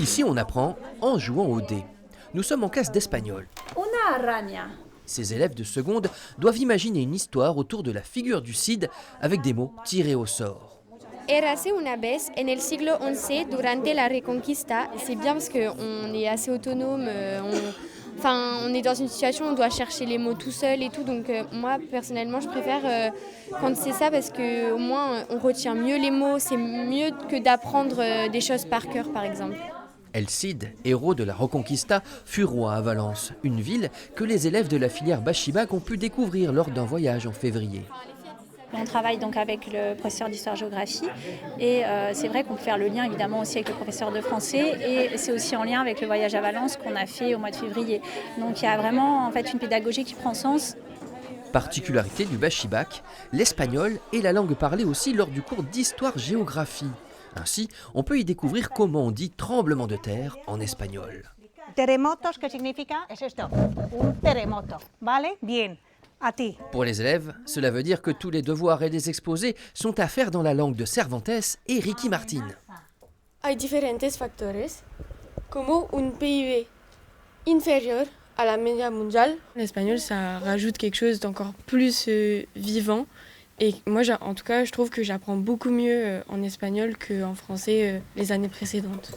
Ici, on apprend en jouant au dé. Nous sommes en classe d'espagnol. Una araña. Ces élèves de seconde doivent imaginer une histoire autour de la figure du Cid avec des mots tirés au sort. Érase una vez en el siglo XI durante la Reconquista. C'est bien parce qu'on est assez autonome, on est dans une situation où on doit chercher les mots tout seul et tout. Donc moi, personnellement, je préfère quand c'est ça parce qu'au moins on retient mieux les mots. C'est mieux que d'apprendre des choses par cœur, par exemple. El Cid, héros de la Reconquista, fut roi à Valence, une ville que les élèves de la filière Bachibac ont pu découvrir lors d'un voyage en février. On travaille donc avec le professeur d'histoire-géographie et c'est vrai qu'on peut faire le lien évidemment aussi avec le professeur de français et c'est aussi en lien avec le voyage à Valence qu'on a fait au mois de février. Donc il y a vraiment en fait une pédagogie qui prend sens. Particularité du Bachibac, l'espagnol est la langue parlée aussi lors du cours d'histoire-géographie. Ainsi, on peut y découvrir comment on dit tremblement de terre en espagnol. Terremotos, ¿qué significa? Es esto, un terremoto, ¿vale? Bien, a ti. Pour les élèves, cela veut dire que tous les devoirs et les exposés sont à faire dans la langue de Cervantes et Ricky Martin. Hay diferentes factores, como un PIB inférieur à la media mondiale. L'espagnol, ça rajoute quelque chose d'encore plus vivant. Et moi, en tout cas, je trouve que j'apprends beaucoup mieux en espagnol qu'en français les années précédentes.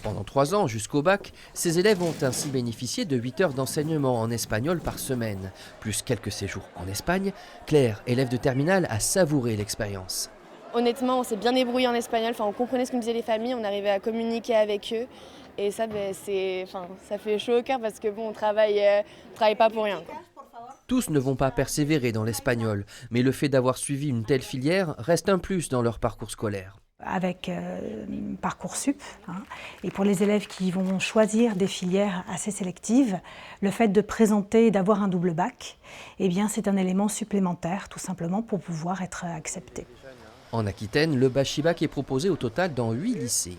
Pendant 3 ans, jusqu'au bac, ces élèves ont ainsi bénéficié de 8 heures d'enseignement en espagnol par semaine, plus quelques séjours en Espagne. Claire, élève de terminale, a savouré l'expérience. Honnêtement, on s'est bien débrouillé en espagnol, on comprenait ce que nous disaient les familles, on arrivait à communiquer avec eux. Et ça, ça fait chaud au cœur parce que on travaille pas pour rien, quoi. Tous ne vont pas persévérer dans l'espagnol, mais le fait d'avoir suivi une telle filière reste un plus dans leur parcours scolaire. Avec Parcoursup, et pour les élèves qui vont choisir des filières assez sélectives, le fait de présenter et d'avoir un double bac, eh bien, c'est un élément supplémentaire, tout simplement pour pouvoir être accepté. En Aquitaine, le Bachibac est proposé au total dans 8 lycées.